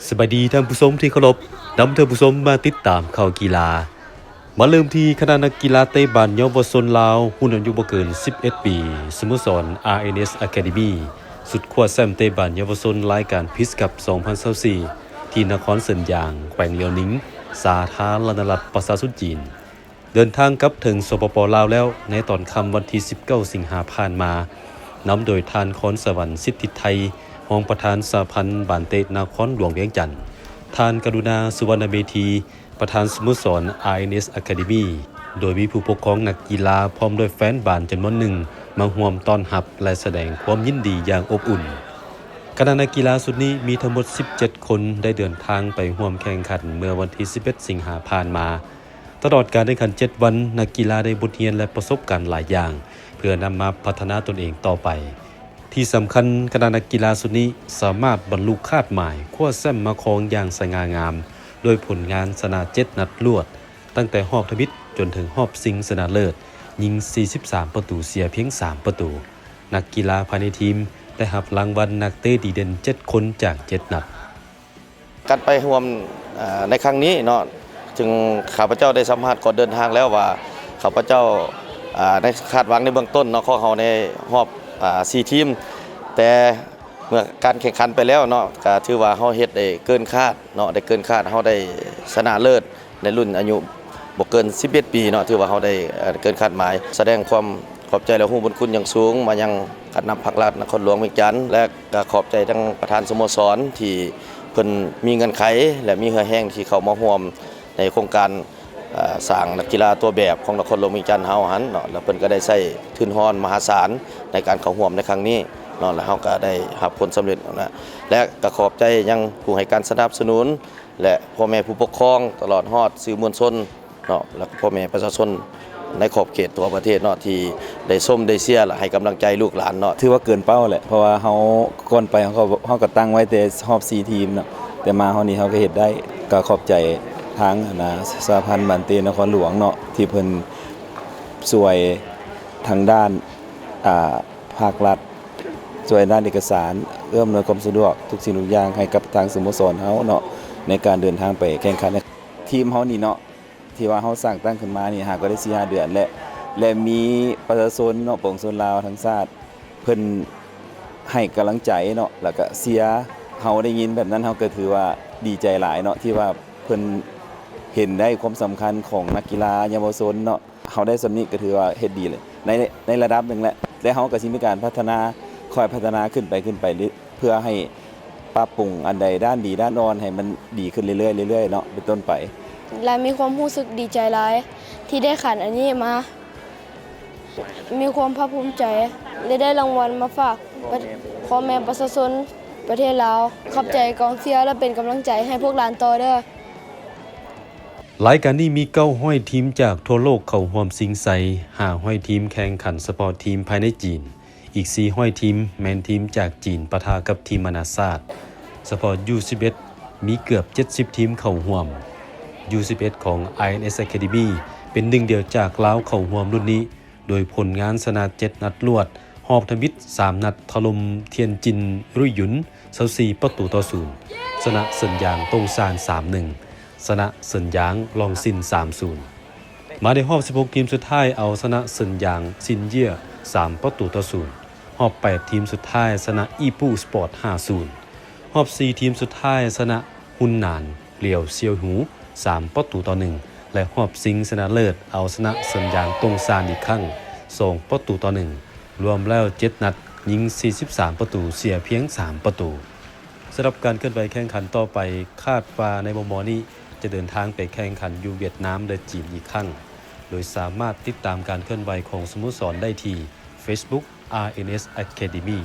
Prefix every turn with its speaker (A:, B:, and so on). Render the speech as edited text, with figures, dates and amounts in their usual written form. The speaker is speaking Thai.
A: สวัสดีท่านผู้ชมที่เคารพนำท่านผู้ชมมาติดตามข่าวกีฬามาเริ่มที่คณะนักกีฬาเตะบอลเยาวชนลาวรุ่นอายุบ่เกิน11ปีสโมสร RNS Academy สุดขั้วแชมป์เตะบอลเยาวชนรายการพิสกับ2024ที่นครเซินยางแขวงเลียวนิงสาธารณรัฐประชาชนจีนเดินทางกลับถึงสปป.ลาวแล้วในตอนค่ำวันที่19สิงหาคมผ่านมานำโดยท่านคอนสวรรค์สิทธิไทยรองประธานสหพันธ์บานเตะนครหลวงเวียงจันทน์ท่านกรุณาสุวรรณเมธีประธานสโมสร RNS Academy โดยมีผู้ปกครองนักกีฬาพร้อมด้วยแฟนบานจำนวนหนึ่งมาร่วมต้อนรับและแสดงความยินดีอย่างอบอุ่นคณะนักกีฬาสุดนี้มีทั้งหมด17คนได้เดินทางไปร่วมแข่งขันเมื่อวันที่11สิงหาคมผ่านมาตลอดการแข่งขัน7วันนักกีฬาได้บทเรียนและประสบการณ์หลายอย่างเพื่อนำมาพัฒนาตนเองต่อไปที่สำคัญคณะนักกีฬาสุดนี้สามารถบรรลุคาดหมายคว้าแชมป์มาครองอย่างสง่างามโดยผลงานชนะ7นัดรวดตั้งแต่รอบทมิตรจนถึงรอบชิงชนะเลิศยิง43ประตูเสียเพียง3ประตูนักกีฬาภายในทีมได้รับรางวัลนักเตะดีเด่น7คนจาก7นัด
B: การไปร่วมในครั้งนี้เนาะจึงข้าพเจ้าได้สัมภาษณ์ก่อนเดินทางแล้วว่าข้าพเจ้าได้คาดหวังในเบื้องต้นเนาะของเขาในรอบ4ทีมแต่เมื่อการแข่งขันไปแล้วเนาะก็ถือว่าเฮาเฮ็ดได้เกินคาดเนาะได้เกินคาดเฮาได้ชนะเลิศในรุ่นอายุบ่เกิน11ปีเนาะถือว่าเฮาได้เกินคาดหมายแสดงความขอบใจและฮู้บุญคุณอย่างสูงมายังคณะภาครัฐนครหลวงเวียงจันทน์และก็ขอบใจทั้งประธานสโมสรที่เพิ่นมีเงินไขและมีเหือแห้งที่เข้ามาร่วมในโครงการสร้างนักกีฬาตัวแบบของนครหลวงเวียงจันทน์เฮาหันเนาะแล้วเพิ่นก็ได้ใช้ทุนฮ้อนมหาศาลในการเข้าร่วมในครั้งนี้เนาะแล้วเฮาก็ได้รับผลสำเร็จนะและก็ขอบใจยังผู้ให้การสนับสนุนและพ่อแม่ผู้ปกครองตลอดฮอดสื่อมวลชนเนาะแล้วก็พ่อแม่ประชาชนในขอบเขตทั่วประเทศเนาะที่ได้ส้มได้เชียร์และให้กำลังใจลูกหลานเนาะ
C: ถือว่าเกินเป้าแหละเพราะว่าเฮาก่อนไปเฮาก็ตั้งไว้แต่รอบ4ทีมเนาะแต่มาเฮานี่เฮาก็เฮ็ดได้ก็ขอบใจทางสหพันธ์บ้านเตนครหลวงเนาะที่เพิ่นช่วยทางด้านภาครัฐช่วยด้านเอกสารเอื้ออำนวยความสะดวกทุกสิ่งทุกอย่างให้กับทางสโมสรเฮาเนาะในการเดินทางไปแข่งขันทีมเฮานี่เนาะที่ว่าเฮาสร้างตั้งขึ้นมานี่หาก็ได้4-5เดือนและมีประชาชนเนาะปวงชนลาวทั้งชาติเพิ่นให้กำลังใจเนาะแล้วก็เชียร์เฮาได้ยินแบบนั้นเฮาก็ถือว่าดีใจหลายเนาะที่ว่าเพิ่นเห็นได้ความสำคัญของนักกีฬาเยาวชนเนาะเฮาได้สำนี้ก็ถือว่าเฮ็ดดีเลยในระดับหนึงแหละและเฮาก็สิมีการพัฒนาค่อยพัฒนาขึ้นไปเพื่อให้ปรับปรุงอันใดด้านดีด้านอ่อนให้มันดีขึ้นเรื่อยๆเนาะเป็นต้นไป
D: และมีความรู้สึกดีใจหลายที่ได้ขันอันนี้มามีความภาคภูมิใจและได้รางวัลมาฝากพ่อแม่ประชาชนประเทศลาวขอบใจกองเชียร์และเป็นกำลังใจให้พวกหลานต่อเด้อ
A: รายการนี้มี9ทีมจากทั่วโลกเข้าร่วมสิงไส5ทีมแข่งขันสปอร์ตทีมภายในจีนอีก4ทีมแมนทีมจากจีนปะทะกับทีมนานาชาติสปอร์ต U11 มีเกือบ70ทีมเข้าร่วม U11 ของ RNS Academy เป็นหนึ่งเดียวจากลาวเข้าร่วมรุ่นนี้โดยผลงานชนะ7นัดรวดหอบทมิตร3นัดถล่มเทียนจินรุ่ยหยุน24ประตูต่อ0ชนะเซินหยางตงซาน 3-1 ชนะเซินหยางลองซิน 3-0 มาในรอบ16ทีมสุดท้ายเอาชนะเซินหยางซินเย่ย3ประตูต่อ0รอบ8ทีมสุดท้ายชนะอีปูสปอร์ต 5-0 รอบ4ทีมสุดท้ายชนะฮุนนานเหลียวเซียวหู3ประตูต่อ1และรอบชิงชนะเลิศเอาชนะเซินหยางตงซานอีกครั้ง2ประตูต่อ1รวมแล้ว7นัดยิง43ประตูเสียเพียง3ประตูสำหรับการเคลื่อนไหวแข่งขันต่อไปคาดว่าในมุมมองนี้จะเดินทางไปแข่งขันอยู่เวียดนามและจีนอีกครั้งโดยสามารถติดตามการเคลื่อนไหวของสโมสรได้ที่ Facebook RNS Academy